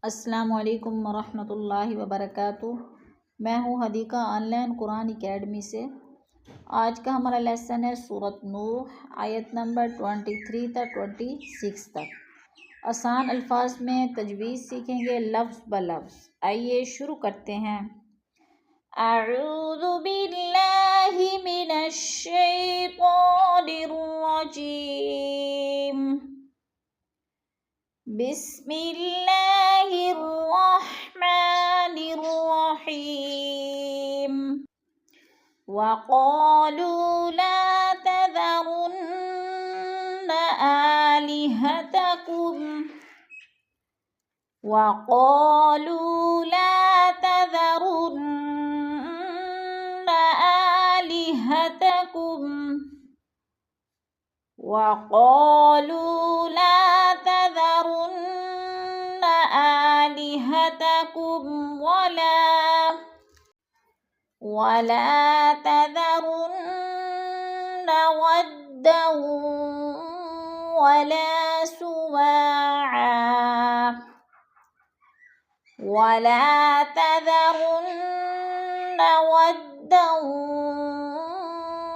अस्सलामु अलैकुम वरहमतुल्लाहि वबरकातुह। मैं हूँ हदीका ऑनलाइन कुरान एकेडमी से। आज का हमारा लेसन है सूरत नूह आयत नंबर 23 तक 26 तक। आसान अल्फाज में तजवीज़ सीखेंगे लफ्ज़ ब लफ्ज़। आइए शुरू करते हैं। अऊज़ु बिल्लाहि मिनश शैतानिर रजीम। बिस्मिल्लाहिर्रहमानिर्रहीम। वक़ालू ला तज़रुन्न आलिहतकुम वक़ालू ला तज़रुन्न आलिहतकुम वक़ालू ला तज़रुन्न आलिहतकुम वला तज़रुन्न वद्दन वला सुवाआ वला तज़रुन्न वद्दन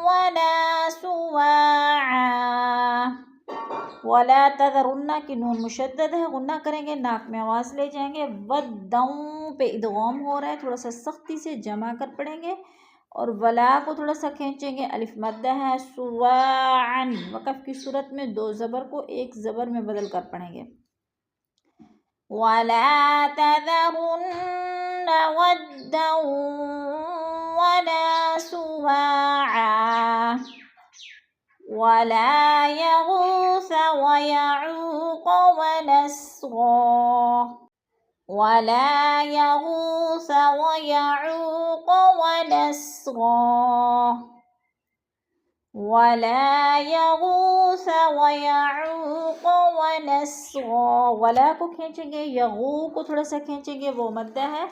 वला सुवाआ। वला तज़रुन्ना की नून मुशद्दद है, गुन्ना करेंगे, नाक में आवाज़ ले जाएंगे। वद्दौं पे इदगाम हो रहा है, थोड़ा सा सख्ती से जमा कर पढ़ेंगे और वला को थोड़ा सा खींचेंगे, अलिफ मद्दा है। सुवाअन वक़फ़ की सूरत में दो ज़बर को एक ज़बर में बदल कर पढ़ेंगे। वला तज़रुन्न वद्दन वला सुवाआ वला यगूस वयऊक़ वनस्रा वला यगूस वयऊक़ वनस्रा वला यगूस वयऊक़ वनस्रा। वला को खींचेंगे, यगू को थोड़ा सा खींचेंगे, वो मद्दा है।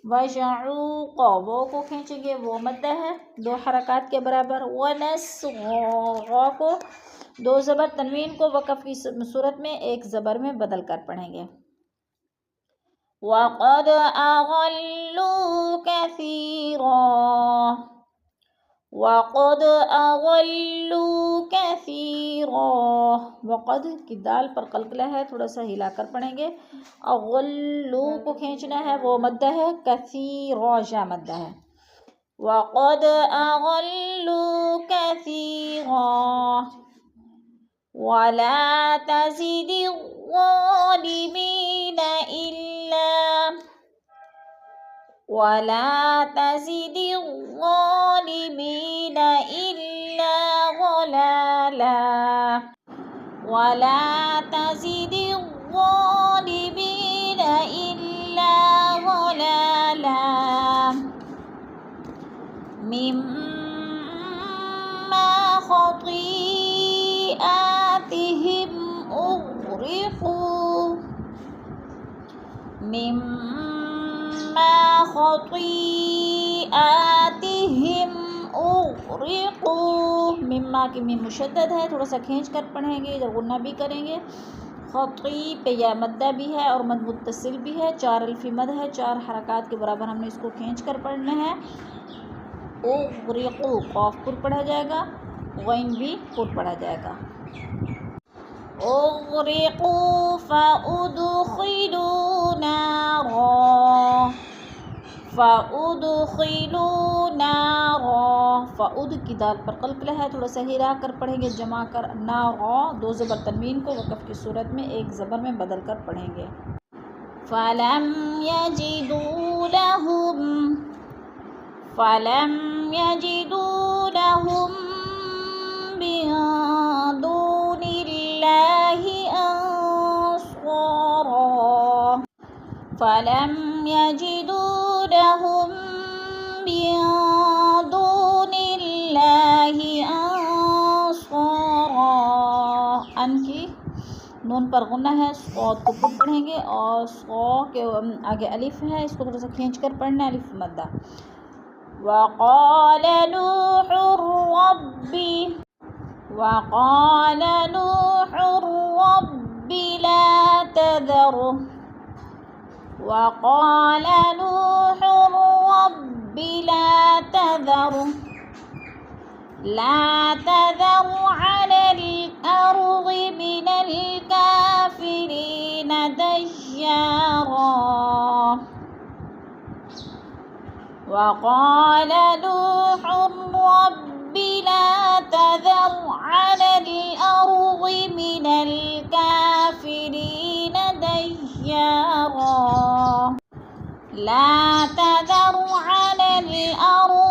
वयऊक़ वो को खींचेंगे, वो मद्दा है, दो हरकत के बराबर। वनस्रा को दो ज़बर तनवीन को वक़फ़ की सूरत में एक ज़बर में बदल कर पढ़ेंगे। वक़द अग़ल्लू कसीरा वक़द अग़ल्लू कसीरा। वक़द की दाल पर क़लक़ला है, थोड़ा सा हिलाकर पढ़ेंगे। अग़ल्लू को खींचना है, वो मद्दा है। कसीरा जा मद्दा है। वक़द अग़ल्लू कसीरा वला तज़िदिज़्ज़ालिमीन इल्ला वला तज़िदिज़्ज़ालिमीन इल्ला ज़लाला वला तज़िदिज़्ज़ालिमीन इल्ला ज़लाला। मिम्मा ख़तीआतिहिम उग़रिक़ू मिम्मा ख़तीआतिहिम उग़रिक़ू। मिम्मा की मीम मुशद्दद है, थोड़ा सा खींच कर पढ़ेंगे, इधर गुन्ना भी करेंगे। ख़ती पे या मद्दा भी है और मद मुत्तसिल भी है, चार अल्फ़ी मद है, चार हरकत के बराबर हमने इसको खींच कर पढ़ना है। उग़रिक़ू क़ाफ़ पुर पढ़ा जाएगा, ग़ैन भी पुर पढ़ा जाएगा। उग़रिक़ू फ़उदख़िलू नारा फ़उदख़िलू नारा। फ़उद की दाल पर क़लक़ला है, थोड़ा सा हिला कर पढ़ेंगे, जमा कर। नारा दो ज़बर तनवीन को वक़फ़ की सूरत में एक ज़बर में बदल कर पढ़ेंगे। फ़लम यजिदू लहुम मिन दूनिल्लाहि अंसारा फ़लम यजिदू लहुम मिन दूनिल्लाहि अंसारा। अन की नून पर गुन्ना है, सौद को पुर पढ़ेंगे और सौ के आगे अलिफ है, इसको थोड़ा सा खींच कर पढ़ना, अलिफ मद्दा। वक़ाल नूहुर रब्बी वक़ाल नूहुर रब्बि ला तज़र وقال نوح رب لا تذر على الأرض من الكافرين ديارا. وقال نوح رب لا تذر على الأرض من الكافرين ديارا. لا تذر على الأرض